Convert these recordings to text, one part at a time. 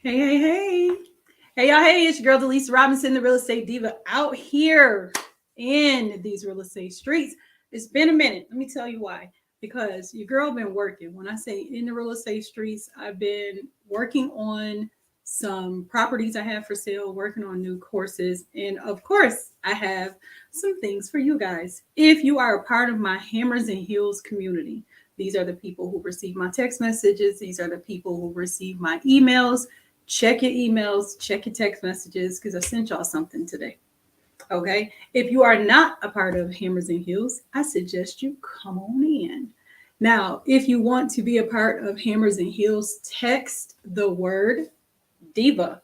Hey, hey, hey. Hey, y'all. Hey, it's your girl, Delisa Robinson, the real estate diva, out here in these real estate streets. It's been a minute. Let me tell you why. Because your girl been working. When I say in the real estate streets, I've been working on some properties I have for sale, working on new courses. And of course, I have some things for you guys. If you are a part of my Hammers and Heels community, these are the people who receive my text messages. These are the people who receive my emails. Check your emails, check your text messages, because I sent y'all something today. Okay. If you are not a part of Hammers and Heels, I suggest you come on in. Now, if you want to be a part of Hammers and Heels, text the word diva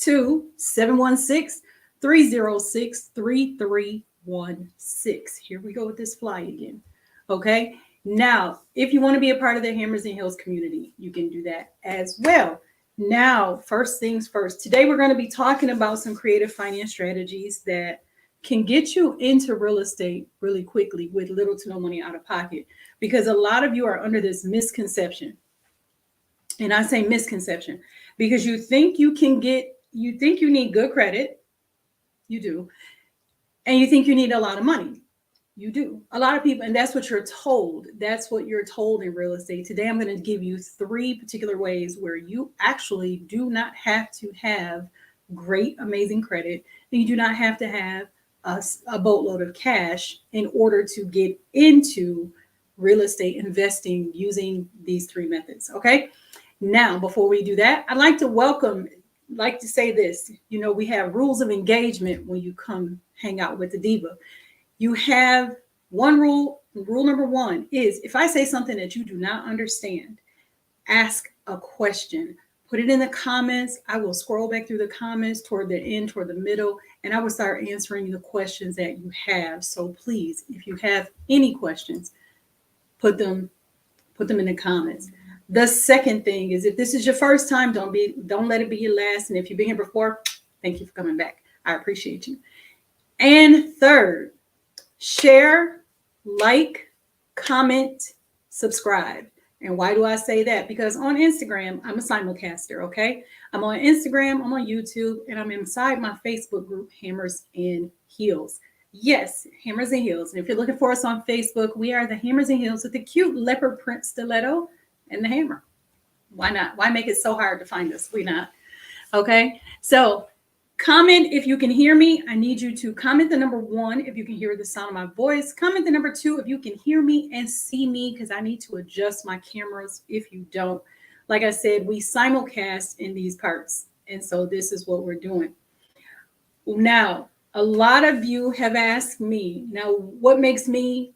to 716 306 3316. Here we go with this fly again. Okay. Now, if you want to be a part of the Hammers and Heels community, you can do that as well. Now, first things first, today we're going to be talking about some creative finance strategies that can get you into real estate really quickly with little to no money out of pocket. Because a lot of you are under this misconception. And I say misconception because you think you need good credit. You do. And you think you need a lot of money. You do. A lot of people, and that's what you're told. That's what you're told in real estate. Today, I'm going to give you 3 particular ways where you actually do not have to have great, amazing credit. And you do not have to have a boatload of cash in order to get into real estate investing using these 3 methods. Okay. Now, before we do that, I'd like to say this. You know, we have rules of engagement when you come hang out with the diva. You have one rule. Rule number 1 is if I say something that you do not understand, ask a question. Put it in the comments. I will scroll back through the comments toward the end, toward the middle, and I will start answering the questions that you have. So please, if you have any questions, put them in the comments. The second thing is if this is your first time, don't let it be your last. And if you've been here before, thank you for coming back. I appreciate you. And third, share, like, comment, subscribe. And why do I say that? Because on Instagram, I'm a simulcaster, okay? I'm on Instagram, I'm on YouTube, and I'm inside my Facebook group, Hammers and Heels. Yes, Hammers and Heels. And if you're looking for us on Facebook, we are the Hammers and Heels with the cute leopard print stiletto and the hammer. Why not? Why make it so hard to find us? We not. Okay? So comment if you can hear me. I need you to comment the number 1 if you can hear the sound of my voice. Comment the number 2 if you can hear me and see me, because I need to adjust my cameras if you don't. Like I said, we simulcast in these parts. And so this is what we're doing. Now, a lot of you have asked me, now what makes me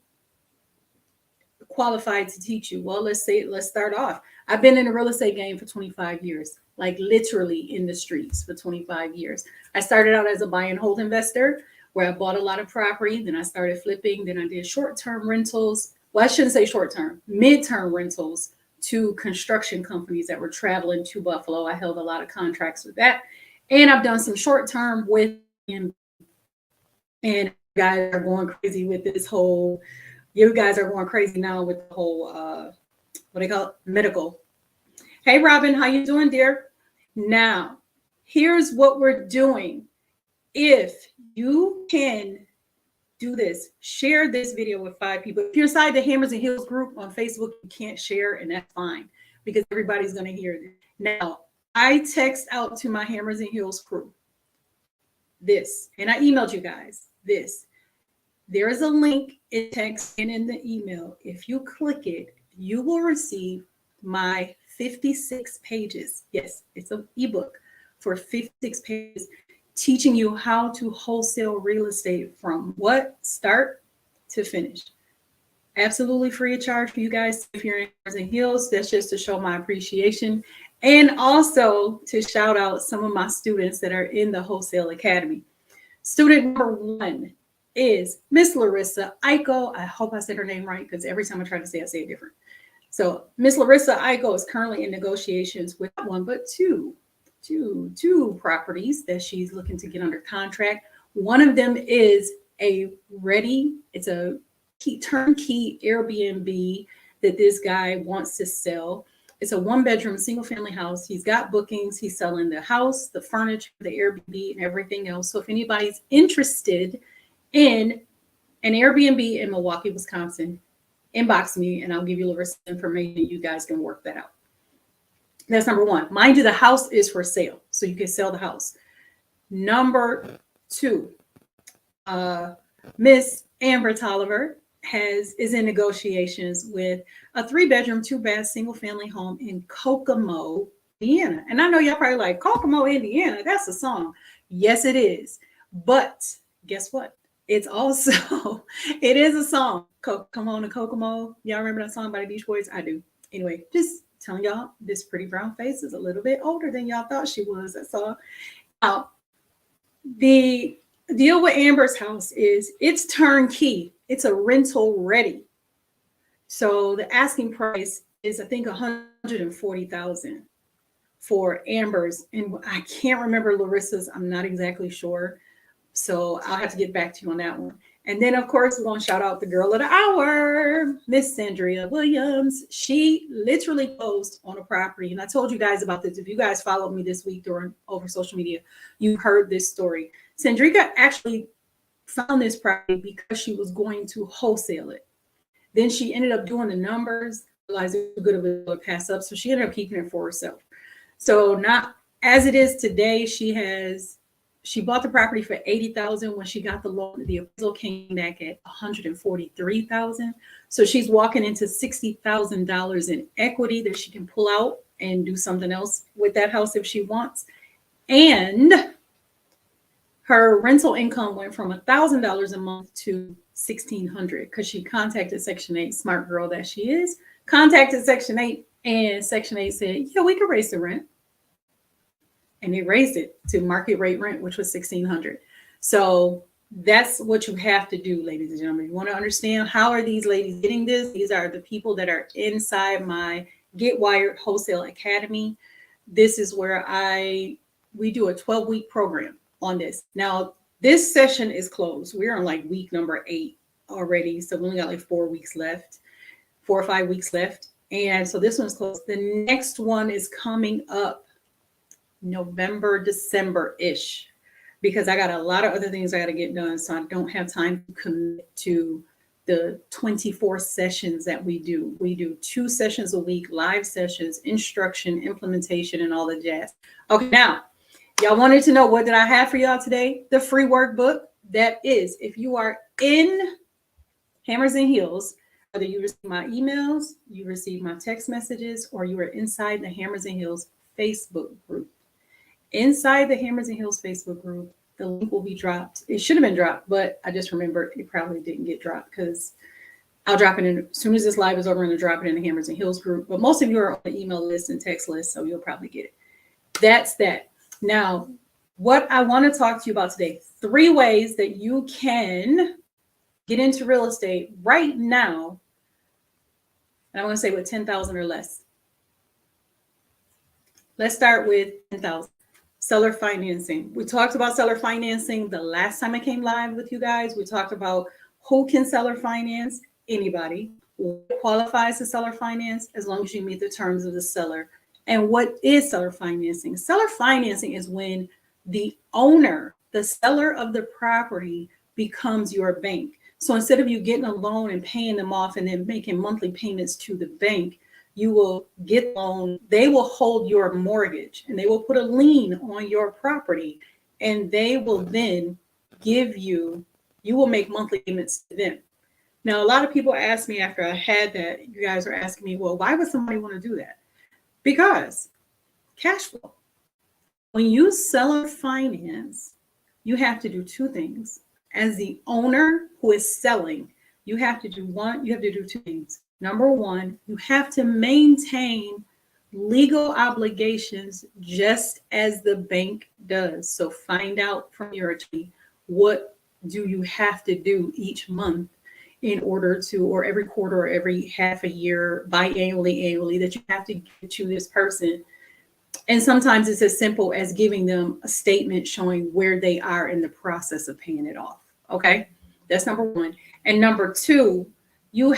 qualified to teach you? Well, let's start off. I've been in the real estate game for 25 years, like literally in the streets for 25 years. I started out as a buy and hold investor where I bought a lot of property. Then I started flipping. Then I did short-term rentals. Well, I shouldn't say short-term, mid-term rentals to construction companies that were traveling to Buffalo. I held a lot of contracts with that. And I've done some short-term with him. And guys are going crazy with this whole, you guys are going crazy now with the whole, what do you call it? Medical. Hey, Robin, how you doing, dear? Now, here's what we're doing. If you can do this, share this video with 5 people. If you're inside the Hammers and Heels group on Facebook, you can't share, and that's fine because everybody's going to hear it. Now, I text out to my Hammers and Heels crew this, and I emailed you guys this. There is a link in text and in the email. If you click it, you will receive my 56 pages. Yes, it's an ebook for 56 pages teaching you how to wholesale real estate from what start to finish. Absolutely free of charge for you guys. If you're in Hammers and Heels, that's just to show my appreciation and also to shout out some of my students that are in the Wholesale Academy. Student number 1 is Miss Larissa Iko. I hope I said her name right because every time I try to say it, I say it different. So Miss Larissa Iko is currently in negotiations with one, but two properties that she's looking to get under contract. One of them is it's a turnkey Airbnb that this guy wants to sell. It's a 1-bedroom single family house. He's got bookings. He's selling the house, the furniture, the Airbnb, and everything else. So if anybody's interested in an Airbnb in Milwaukee, Wisconsin, inbox me and I'll give you a little information. You guys can work that out. That's number one. Mind you, the house is for sale, so you can sell the house. Number two, Miss Amber Tolliver is in negotiations with a 3-bedroom, 2-bath, single-family home in Kokomo, Indiana. And I know y'all probably like, Kokomo, Indiana, that's a song. Yes, it is. But guess what? It's also, it is a song. Come on to Kokomo. Y'all remember that song by the Beach Boys? I do. Anyway, just telling y'all, this pretty brown face is a little bit older than y'all thought she was. That's all. Now, the deal with Amber's house is it's turnkey. It's a rental ready. So the asking price is, I think, $140,000 for Amber's, and I can't remember Larissa's. I'm not exactly sure, so I'll have to get back to you on that one. And then, of course, we're going to shout out the girl of the hour, Miss Sandria Williams. She literally closed on a property, and I told you guys about this. If you guys followed me this week over social media, you heard this story. Sandrika actually found this property because she was going to wholesale it. Then she ended up doing the numbers, realized it was good of a pass up, so she ended up keeping it for herself. So not as it is today, she bought the property for $80,000. When she got the loan, the appraisal came back at $143,000. So she's walking into $60,000 in equity that she can pull out and do something else with that house if she wants. And her rental income went from $1,000 a month to $1,600 because she contacted Section 8, smart girl that she is, contacted Section 8, and Section 8 said, yeah, we could raise the rent. And they raised it to market rate rent, which was $1,600. So that's what you have to do, ladies and gentlemen. You want to understand how are these ladies getting this? These are the people that are inside my Get Wired Wholesale Academy. This is where we do a 12-week program on this. Now, this session is closed. We're on like week number 8 already. So we only got like 4 or 5 weeks left. And so this one's closed. The next one is coming up November, December-ish, because I got a lot of other things I got to get done. So I don't have time to commit to the 24 sessions that we do. We do 2 sessions a week, live sessions, instruction, implementation, and all the jazz. Okay, now, y'all wanted to know what did I have for y'all today? The free workbook. That is, if you are in Hammers and Heels, whether you receive my emails, you receive my text messages, or you are inside the Hammers and Heels Facebook group. Inside the Hammers and Heels Facebook group, the link will be dropped. It should have been dropped, but I just remembered it probably didn't get dropped because I'll drop it in as soon as this live is over. I'm going to drop it in the Hammers and Heels group. But most of you are on the email list and text list, so you'll probably get it. That's that. Now, what I want to talk to you about today, 3 ways that you can get into real estate right now. And I'm going to say with 10,000 or less. Let's start with 10,000. Seller financing. We talked about seller financing the last time I came live with you guys. We talked about who can seller finance. Anybody. What qualifies to seller finance as long as you meet the terms of the seller. And what is seller financing? Seller financing is when the owner, the seller of the property, becomes your bank. So instead of you getting a loan and paying them off and then making monthly payments to the bank, you will get a loan. They will hold your mortgage and they will put a lien on your property, and they will then give you will make monthly payments to them. Now, a lot of people ask me after I had that, you guys are asking me, well, why would somebody want to do that? Because cash flow. When you seller finance, you have to do 2 things. As the owner who is selling, you have to do 2 things. Number 1, you have to maintain legal obligations just as the bank does. So find out from your attorney, what do you have to do each month in order to, or every quarter, or every half a year, biannually, annually, that you have to give to this person. And sometimes it's as simple as giving them a statement showing where they are in the process of paying it off. Okay, that's number 1. And number 2, you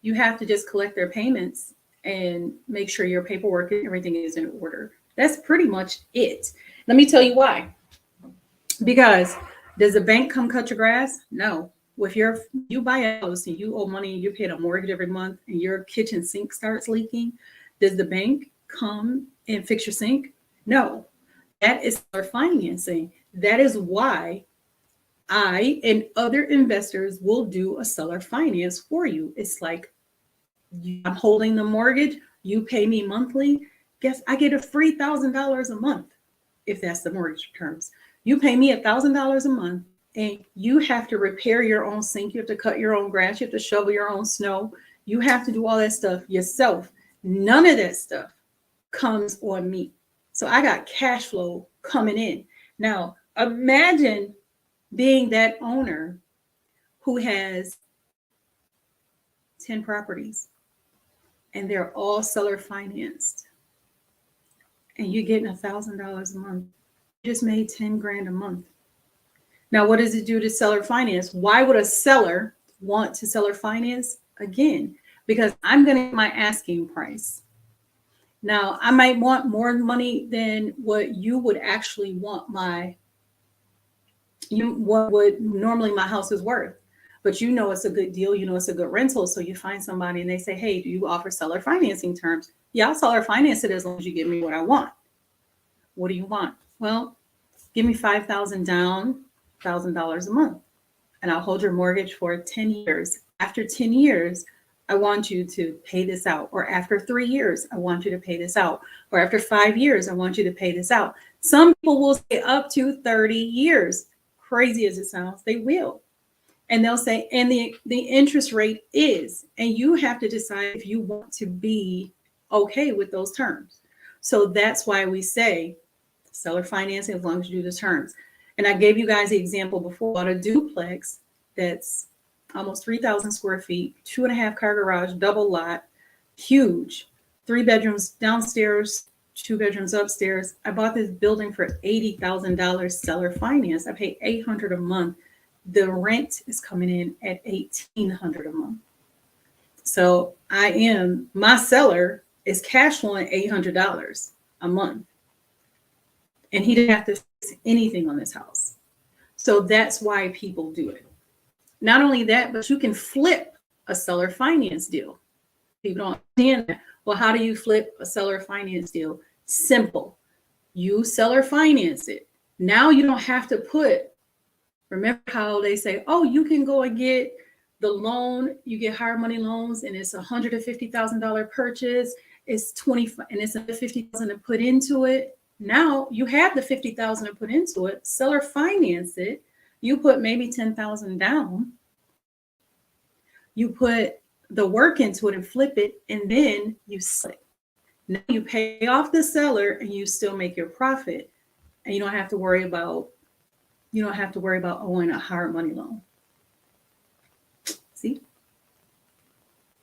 You have to just collect their payments and make sure your paperwork and everything is in order. That's pretty much it. Let me tell you why. Because does the bank come cut your grass? No. If you buy a house and you owe money and you pay a mortgage every month and your kitchen sink starts leaking, does the bank come and fix your sink? No. That is seller financing. That is why I and other investors will do a seller finance for you. It's like I'm holding the mortgage, you pay me monthly. Guess I get a free $1,000 a month if that's the mortgage terms. You pay me $1,000 a month and you have to repair your own sink. You have to cut your own grass. You have to shovel your own snow. You have to do all that stuff yourself. None of that stuff comes on me. So I got cash flow coming in. Now, imagine being that owner who has 10 properties and they're all seller financed and you're getting $1,000 a month. You just made 10 grand a month. Now, what does it do to seller finance? Why would a seller want to seller finance? Again, because I'm going to get my asking price. Now, I might want more money than what you would actually want what would normally my house is worth. But you know it's a good deal, you know it's a good rental. So you find somebody and they say, hey, do you offer seller financing terms? Yeah, I'll seller finance it as long as you give me what I want. What do you want? Well, give me $5,000 down, $1,000 a month, and I'll hold your mortgage for 10 years. After 10 years, I want you to pay this out. Or after 3 years, I want you to pay this out. Or after 5 years, I want you to pay this out. Some people will say up to 30 years. Crazy as it sounds, they will. And they'll say, and the interest rate is, and you have to decide if you want to be okay with those terms. So that's why we say seller financing as long as you do the terms. And I gave you guys the example before about a duplex that's almost 3,000 square feet, 2.5 car garage, double lot, huge, 3 bedrooms downstairs, 2 bedrooms upstairs. I bought this building for $80,000 seller finance. I pay $800 a month. The rent is coming in at $1,800 a month. So my seller is cash flowing $800 a month. And he didn't have to fix anything on this house. So that's why people do it. Not only that, but you can flip a seller finance deal. People don't understand that. Well, how do you flip a seller finance deal? Simple. You seller finance it. Now you don't have to remember how they say, oh, you can go and get the loan, you get hard money loans, and it's $150,000 purchase, it's $25,000 and it's $50,000 to put into it. Now you have the $50,000 to put into it, seller finance it, you put maybe $10,000 down, you put the work into it and flip it, and then you sell it. Now you pay off the seller and you still make your profit, and you don't have to worry about owing a hard money loan. See?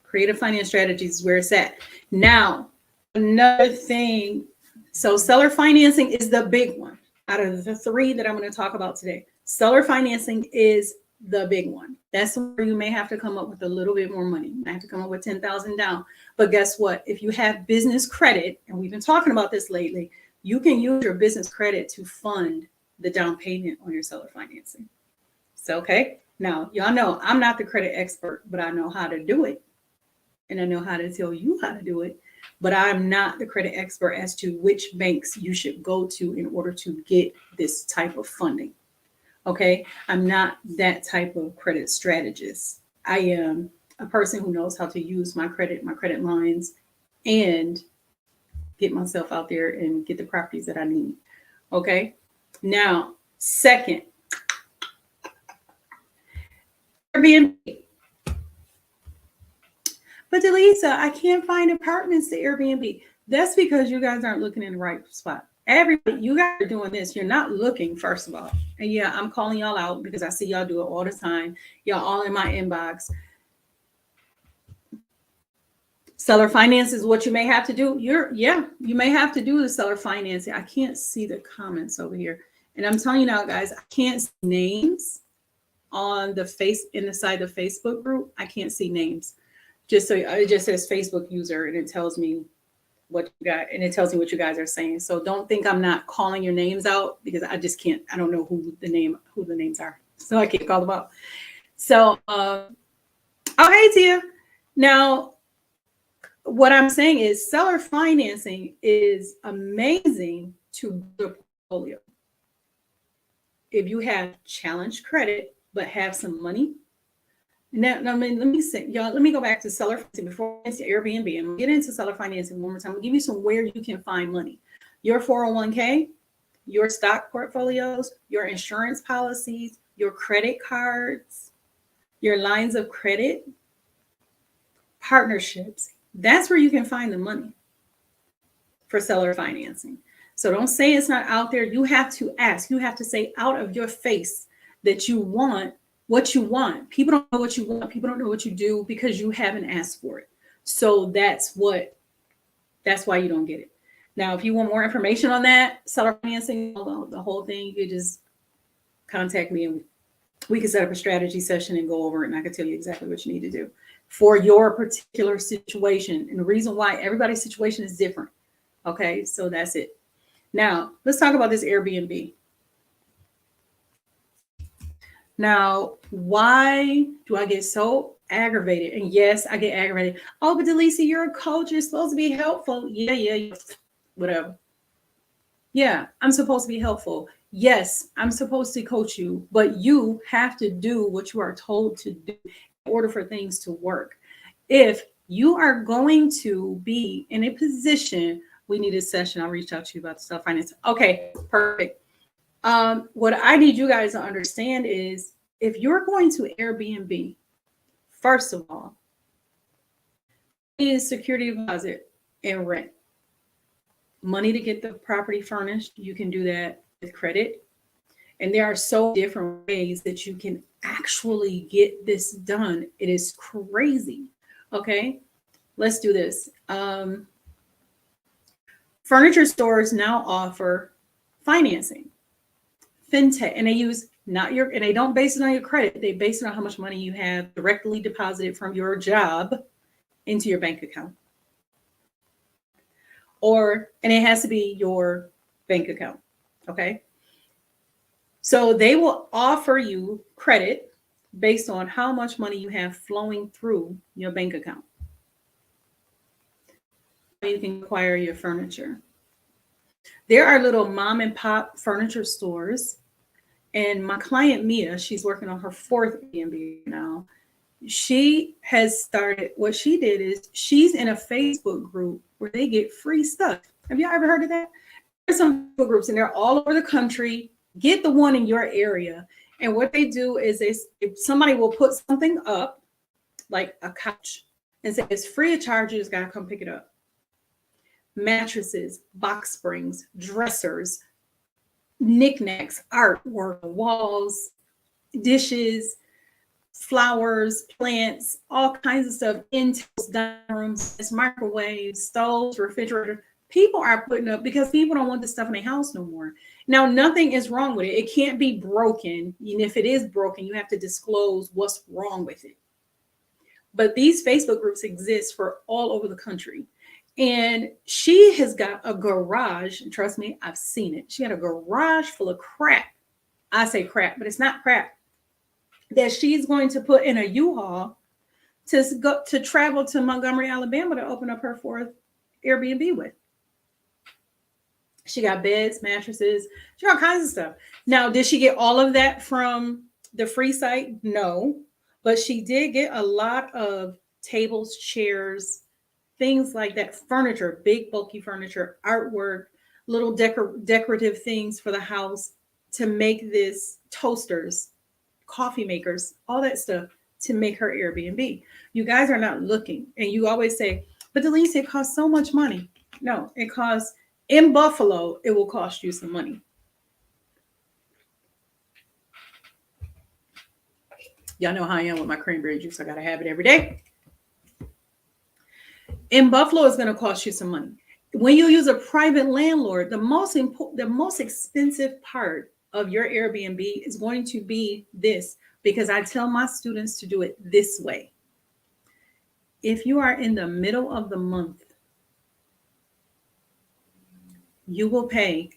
Creative finance strategies is where it's at. Now, another thing, so seller financing is the big one. Out of the 3 that I'm going to talk about today, seller financing is the big one. That's where you may have to come up with a little bit more money. You may have to come up with $10,000 down. But guess what? If you have business credit, and we've been talking about this lately, you can use your business credit to fund the down payment on your seller financing. So, okay. Now, y'all know I'm not the credit expert, but I know how to do it. And I know how to tell you how to do it. But I'm not the credit expert as to which banks you should go to in order to get this type of funding. Okay. I'm not that type of credit strategist. I am a person who knows how to use my credit lines, and get myself out there and get the properties that I need. Okay. Now, second, Airbnb. But Delisa, I can't find apartments to Airbnb. That's because you guys aren't looking in the right spot. Everybody, you guys are doing this. You're not looking, first of all. And yeah, I'm calling y'all out because I see y'all do it all the time. Y'all all in my inbox. Seller finance is what you may have to do. You may have to do the seller financing. I can't see the comments over here. And I'm telling you now, guys, I can't see names on in the side of the Facebook group. I can't see names. Just so it just says Facebook user, and it tells me what you got, and it tells me what you guys are saying. So don't think I'm not calling your names out, because I just can't. I don't know who the names are, so I can't call them out. So, oh hey Tia. Now, what I'm saying is seller financing is amazing to build a portfolio. If you have challenged credit but have some money. Now, let me say, y'all, let me go back to seller financing before I get into Airbnb. I'm gonna get into seller financing one more time. I'm gonna give you some where you can find money. Your 401k, your stock portfolios, your insurance policies, your credit cards, your lines of credit, partnerships. That's where you can find the money for seller financing. So don't say it's not out there. You have to ask. You have to say out of your face that you want what you want. People don't know what you want. People don't know what you do because you haven't asked for it. So that's why you don't get it. Now, if you want more information on that, seller financing, the whole thing, you could just contact me and we can set up a strategy session and go over it, and I can tell you exactly what you need to do for your particular situation. And the reason why everybody's situation is different. Okay, so that's it. Now, let's talk about this Airbnb. Now, why do I get so aggravated? And yes, I get aggravated. Oh, but Delisa, you're a coach. You're supposed to be helpful. Yeah, whatever. Yeah, I'm supposed to be helpful. Yes, I'm supposed to coach you, but you have to do what you are told to do in order for things to work. If you are going to be in a position, we need a session. I'll reach out to you about the self finance. Okay, perfect. What I need you guys to understand is if you're going to Airbnb, first of all, is security deposit and rent. Money to get the property furnished. You can do that with credit. And there are so different ways that you can actually get this done. It is crazy. Okay, let's do this. Furniture stores now offer financing, fintech, and they use and they don't base it on your credit. They base it on how much money you have directly deposited from your job into your bank account. And it has to be your bank account. Okay. So they will offer you credit based on how much money you have flowing through your bank account. You can acquire your furniture. There are little mom and pop furniture stores. And my client, Mia, she's working on her 4th Airbnb now. She has started, what she did is she's in a Facebook group where they get free stuff. Have you ever heard of that? There's some groups and they're all over the country. Get the one in your area. And what they do is if somebody will put something up, like a couch, and say it's free of charge, you just gotta come pick it up. Mattresses, box springs, dressers, knickknacks, artwork, walls, dishes, flowers, plants, all kinds of stuff, intails, dining rooms, microwaves, stoves, refrigerator. People are putting up because people don't want this stuff in their house no more. Now, nothing is wrong with it. It can't be broken. And if it is broken, you have to disclose what's wrong with it. But these Facebook groups exist for all over the country. And she has got a garage, and trust me, I've seen it. She had a garage full of crap. I say crap, but it's not crap. That she's going to put in a U-Haul to travel to Montgomery, Alabama to open up her 4th Airbnb with. She got beds, mattresses, she got all kinds of stuff. Now, did she get all of that from the free site? No, but she did get a lot of tables, chairs, things like that, furniture, big bulky furniture, artwork, little decorative things for the house to make this, toasters, coffee makers, all that stuff to make her Airbnb. You guys are not looking. And you always say, but Delisa, it costs so much money. No, it costs, in Buffalo, it will cost you some money. Y'all know how I am with my cranberry juice. I got to have it every day. In Buffalo, it's going to cost you some money. When you use a private landlord, the most expensive part of your Airbnb is going to be this, because I tell my students to do it this way. If you are in the middle of the month, you will pay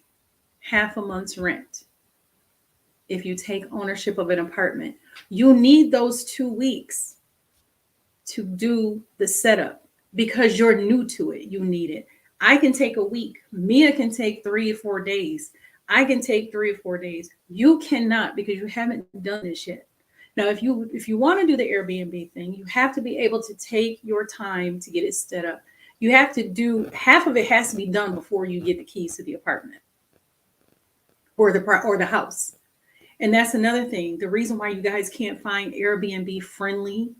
half a month's rent if you take ownership of an apartment. You need those 2 weeks to do the setup because you're new to it. You need it. I can take a week. Mia can take 3 or 4 days. I can take 3 or 4 days. You cannot because you haven't done this yet. Now, if you want to do the Airbnb thing, you have to be able to take your time to get it set up. You have to do half of it has to be done before you get the keys to the apartment or the house. And that's another thing. The reason why you guys can't find Airbnb friendly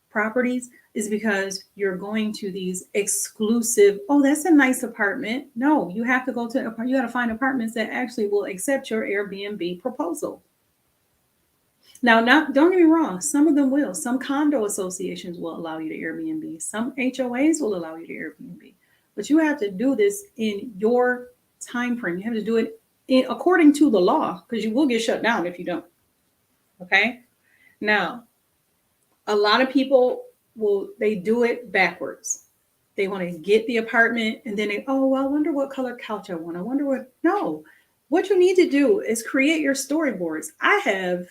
properties is because you're going to these exclusive, oh, that's a nice apartment. No, you have to you got to find apartments that actually will accept your Airbnb proposal. Now, don't get me wrong, some of them will. Some condo associations will allow you to Airbnb. Some HOAs will allow you to Airbnb. But you have to do this in your time frame. You have to do it according to the law because you will get shut down if you don't. Okay? Now, a lot of people they do it backwards. They want to get the apartment and then I wonder what color couch I want. No. What you need to do is create your storyboards. I have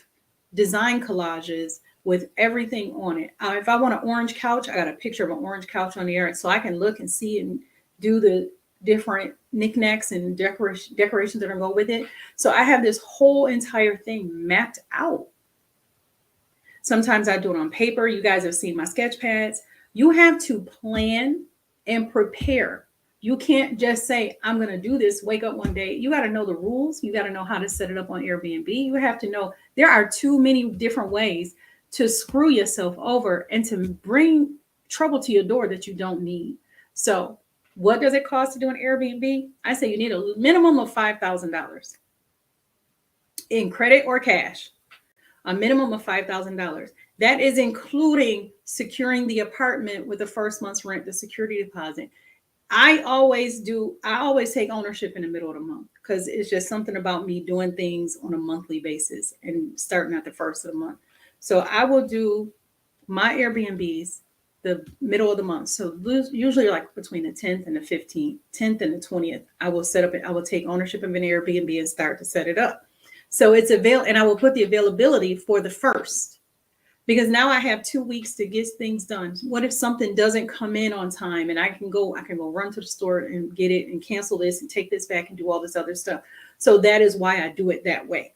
design collages with everything on it. If I want an orange couch, I got a picture of an orange couch on the air so I can look and see and do the different knickknacks and decorations that are going with it. So I have this whole entire thing mapped out. Sometimes I do it on paper. You guys have seen my sketch pads. You have to plan and prepare. You can't just say, I'm going to do this, wake up one day. You got to know the rules. You got to know how to set it up on Airbnb. You have to know there are too many different ways to screw yourself over and to bring trouble to your door that you don't need. So what does it cost to do an Airbnb? I say you need a minimum of $5,000 in credit or cash. A minimum of $5,000. That is including securing the apartment with the first month's rent, the security deposit. I always take ownership in the middle of the month because it's just something about me doing things on a monthly basis and starting at the first of the month. So I will do my Airbnbs the middle of the month. So usually like between the 10th and the 15th, 10th and the 20th, I will take ownership of an Airbnb and start to set it up. So it's available, and I will put the availability for the first because now I have 2 weeks to get things done. What if something doesn't come in on time and I can go run to the store and get it and cancel this and take this back and do all this other stuff. So that is why I do it that way.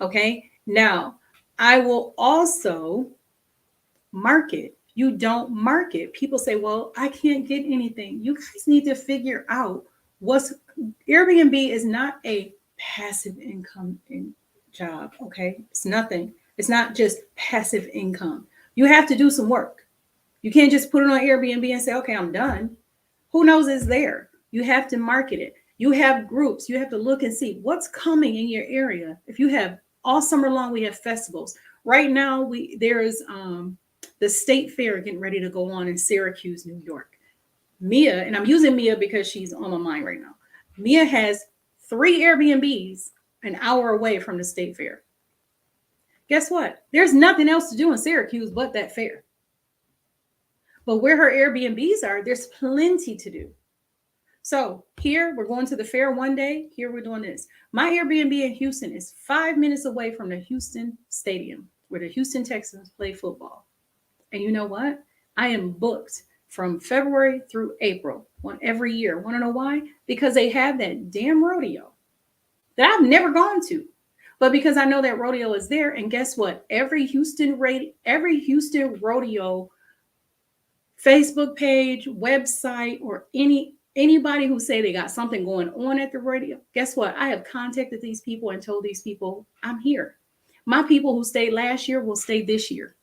Okay. Now I will also market. You don't market. People say, well, I can't get anything. You guys need to figure out Airbnb is not a passive income job. Okay. It's nothing. It's not just passive income. You have to do some work. You can't just put it on Airbnb and say, okay, I'm done. Who knows it's there? You have to market it. You have groups. You have to look and see what's coming in your area. If you have all summer long, we have festivals. Right now, there is the state fair getting ready to go on in Syracuse, New York. Mia, and I'm using Mia because she's on my mind right now. Mia has 3 Airbnbs an hour away from the state fair. Guess what? There's nothing else to do in Syracuse but that fair. But where her Airbnbs are, there's plenty to do. So here we're going to the fair one day. Here we're doing this. My Airbnb in Houston is 5 minutes away from the Houston Stadium where the Houston Texans play football. And you know what? I am booked from February through April every year. Want to know why? Because they have that damn rodeo that I've never gone to. But because I know that rodeo is there, and guess what? Every Houston rodeo Facebook page, website, or anybody who say they got something going on at the rodeo, guess what? I have contacted these people and told these people I'm here. My people who stayed last year will stay this year.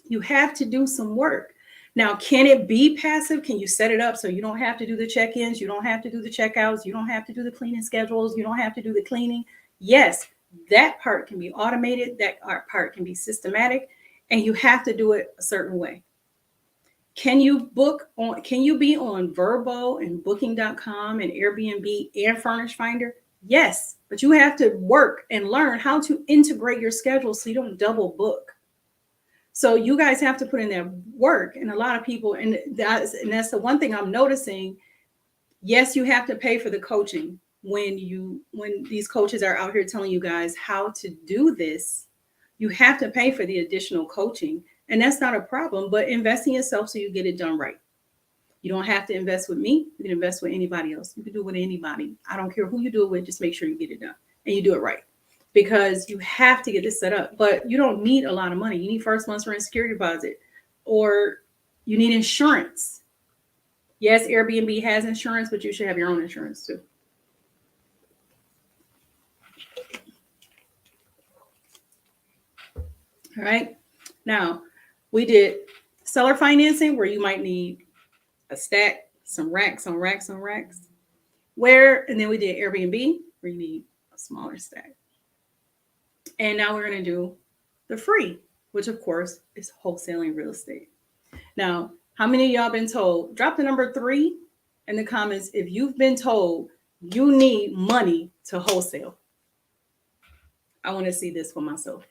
You have to do some work. Now, can it be passive? Can you set it up so you don't have to do the check-ins? You don't have to do the checkouts. You don't have to do the cleaning schedules. You don't have to do the cleaning. Yes, that part can be automated. That part can be systematic, and you have to do it a certain way. Can you be on Vrbo and Booking.com and Airbnb and Furnish Finder? Yes, but you have to work and learn how to integrate your schedule so you don't double book. So you guys have to put in that work. And a lot of people, and that's the one thing I'm noticing. Yes, you have to pay for the coaching when these coaches are out here telling you guys how to do this. You have to pay for the additional coaching, and that's not a problem. But invest in yourself so you get it done right. You don't have to invest with me. You can invest with anybody else. You can do it with anybody. I don't care who you do it with. Just make sure you get it done and you do it right, because you have to get this set up. But you don't need a lot of money. You need first month's rent, security deposit, or you need insurance. Yes, Airbnb has insurance, but you should have your own insurance too. All right. Now, we did seller financing, where you might need a stack, some racks on racks on racks. And then we did Airbnb, where you need a smaller stack. And now we're going to do the free, which of course is wholesaling real estate. Now, how many of y'all been told? Drop the number 3 in the comments if you've been told you need money to wholesale. I want to see this for myself.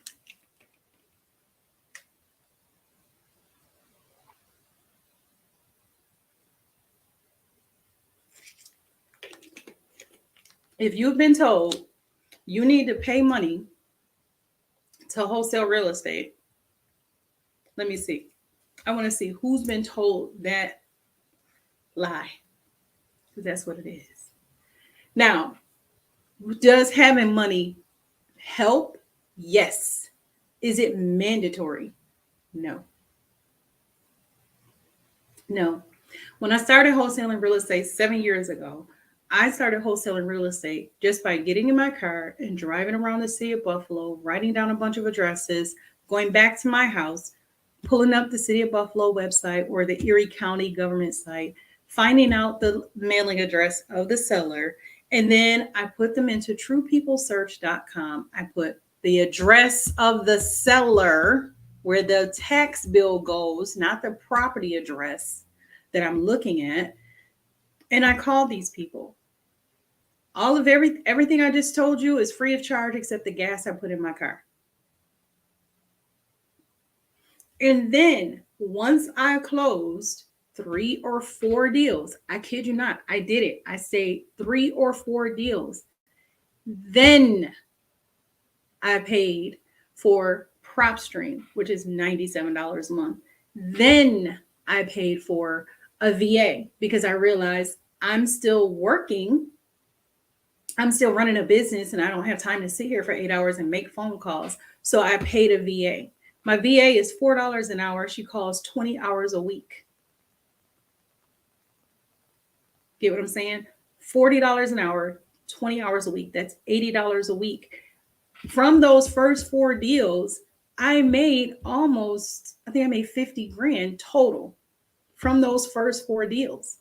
If you've been told you need to pay money to wholesale real estate, let me see. I want to see who's been told that lie, because that's what it is. Now, does having money help? Yes. Is it mandatory? No. No. When I started wholesaling real estate 7 years ago, I started wholesaling real estate just by getting in my car and driving around the city of Buffalo, writing down a bunch of addresses, going back to my house, pulling up the City of Buffalo website or the Erie County government site, finding out the mailing address of the seller, and then I put them into truepeoplesearch.com. I put the address of the seller, where the tax bill goes, not the property address that I'm looking at, and I called these people. All of everything I just told you is free of charge except the gas I put in my car. And then once I closed 3 or 4 deals, I kid you not, I did it. I say 3 or 4 deals. Then I paid for PropStream, which is $97 a month. Then I paid for a VA, because I realized I'm still working. I'm still running a business and I don't have time to sit here for 8 hours and make phone calls. So I paid a VA. My VA is $4 an hour. She calls 20 hours a week. Get what I'm saying? $40 an hour, 20 hours a week. That's $80 a week. From those first 4 deals, I made I think I made 50 grand total from those first 4 deals.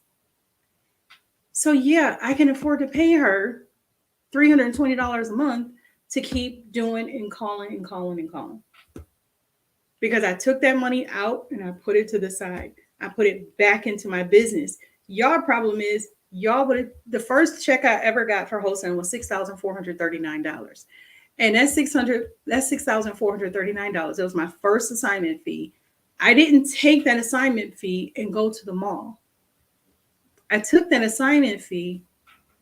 So yeah, I can afford to pay her $320 a month to keep doing and calling and calling and calling. Because I took that money out and I put it to the side. I put it back into my business. Y'all problem is the first check I ever got for wholesaling was $6,439. And that's $6,439. It was my first assignment fee. I didn't take that assignment fee and go to the mall. I took that assignment fee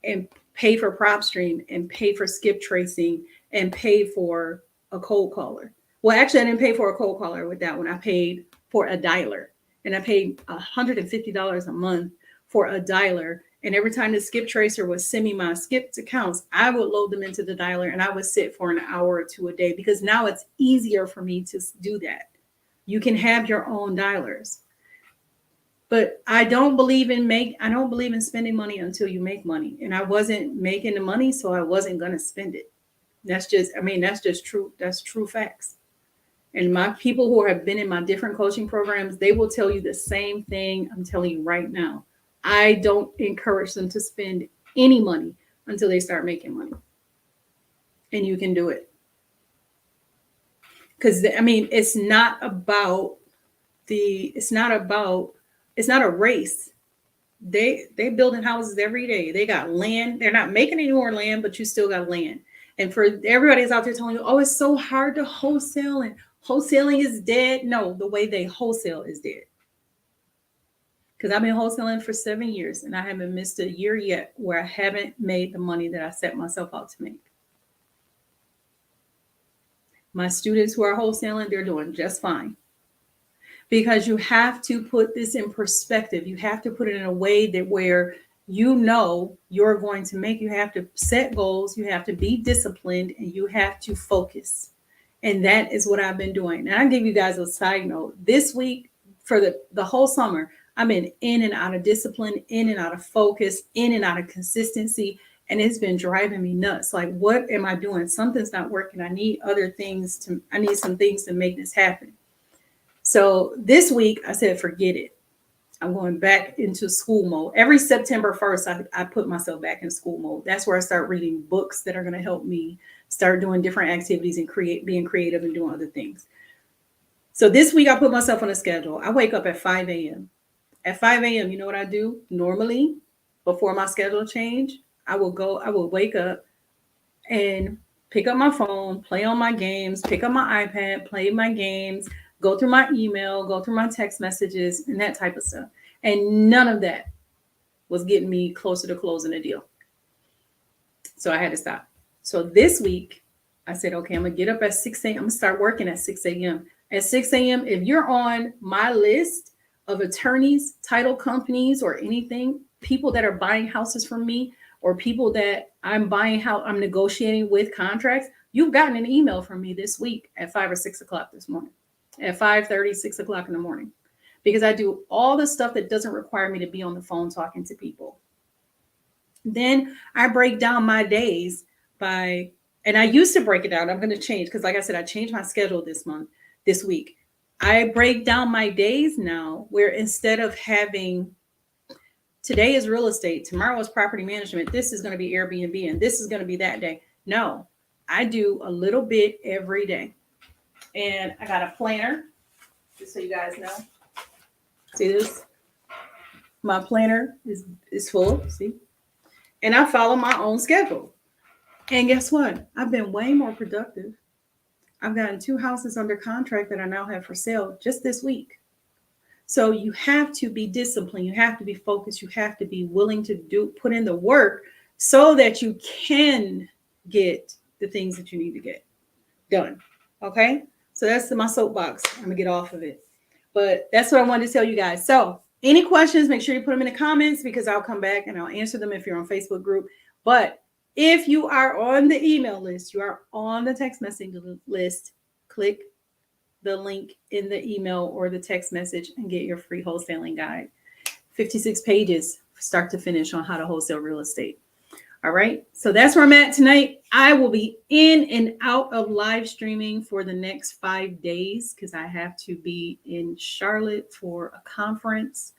and paid for PropStream and paid for skip tracing and paid for a cold caller. Well, actually, I didn't pay for a cold caller with that one. I paid for a dialer, and I paid $150 a month for a dialer. And every time the skip tracer would send me my skipped accounts, I would load them into the dialer and I would sit for an hour or 2 a day, because now it's easier for me to do that. You can have your own dialers. But I don't believe in spending money until you make money. And I wasn't making the money, so I wasn't going to spend it. That's just true. That's true facts. And my people who have been in my different coaching programs, they will tell you the same thing I'm telling you right now. I don't encourage them to spend any money until they start making money. And you can do it. Because it's not a race. They building houses every day. They got land. They're not making any more land, but you still got land. And for everybody that's out there telling you, oh, it's so hard to wholesale and wholesaling is dead. No, the way they wholesale is dead. Because I've been wholesaling for 7 years and I haven't missed a year yet where I haven't made the money that I set myself out to make. My students who are wholesaling, they're doing just fine. Because you have to put this in perspective. You have to put it in a way that where you know you're going to make, you have to set goals, you have to be disciplined, and you have to focus. And that is what I've been doing. And I'll give you guys a side note. This week, for the whole summer, I've been in and out of discipline, in and out of focus, in and out of consistency. And it's been driving me nuts. Like, what am I doing? Something's not working. I need some things to make this happen. So this week I said, forget it. I'm going back into school mode. Every September 1st, I put myself back in school mode. That's where I start reading books that are going to help me start doing different activities and being creative and doing other things. So this week I put myself on a schedule. I wake up at 5 a.m. At 5 a.m., you know what I do? Normally, before my schedule change, I will wake up and pick up my phone, play on my games, pick up my iPad, play my games, go through my email, go through my text messages, and that type of stuff. And none of that was getting me closer to closing a deal. So I had to stop. So this week, I said, okay, I'm going to get up at 6 a.m. I'm going to start working at 6 a.m. At 6 a.m., if you're on my list of attorneys, title companies, or anything, people that are buying houses from me, or people that I'm negotiating with contracts, you've gotten an email from me this week at 5 or 6 o'clock this morning, at 5:30, 6 o'clock in the morning, because I do all the stuff that doesn't require me to be on the phone talking to people. Then I break down my days and I used to break it down. I'm going to change because, like I said, I changed my schedule this week. I break down my days now where instead of having today is real estate, tomorrow is property management, this is going to be Airbnb, and this is going to be that day. No, I do a little bit every day. And I got a planner, just so you guys know. See this? My planner is full, see? And I follow my own schedule. And guess what? I've been way more productive. I've gotten 2 houses under contract that I now have for sale just this week. So you have to be disciplined. You have to be focused. You have to be willing to put in the work so that you can get the things that you need to get done. Okay? So that's my soapbox. I'm going to get off of it. But that's what I wanted to tell you guys. So any questions, make sure you put them in the comments because I'll come back and I'll answer them if you're on Facebook group. But if you are on the email list, you are on the text message list, click the link in the email or the text message and get your free wholesaling guide. 56 pages, start to finish, on how to wholesale real estate. All right. So that's where I'm at tonight. I will be in and out of live streaming for the next 5 days because I have to be in Charlotte for a conference.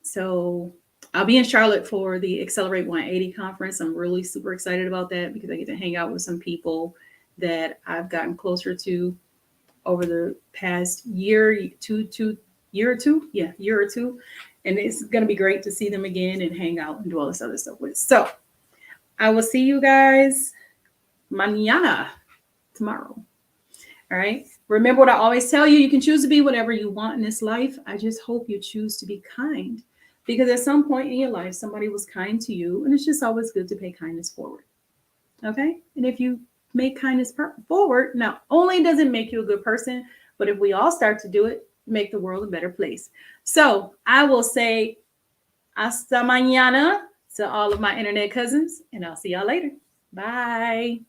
So I'll be in Charlotte for the Accelerate 180 conference. I'm really super excited about that because I get to hang out with some people that I've gotten closer to over the past year or two. And it's going to be great to see them again and hang out and do all this other stuff with. So I will see you guys mañana, tomorrow. All right. Remember what I always tell you, you can choose to be whatever you want in this life. I just hope you choose to be kind, because at some point in your life, somebody was kind to you, and it's just always good to pay kindness forward. Okay. And if you make kindness forward, not only does it make you a good person, but if we all start to do it, make the world a better place. So I will say hasta mañana to all of my internet cousins, and I'll see y'all later. Bye.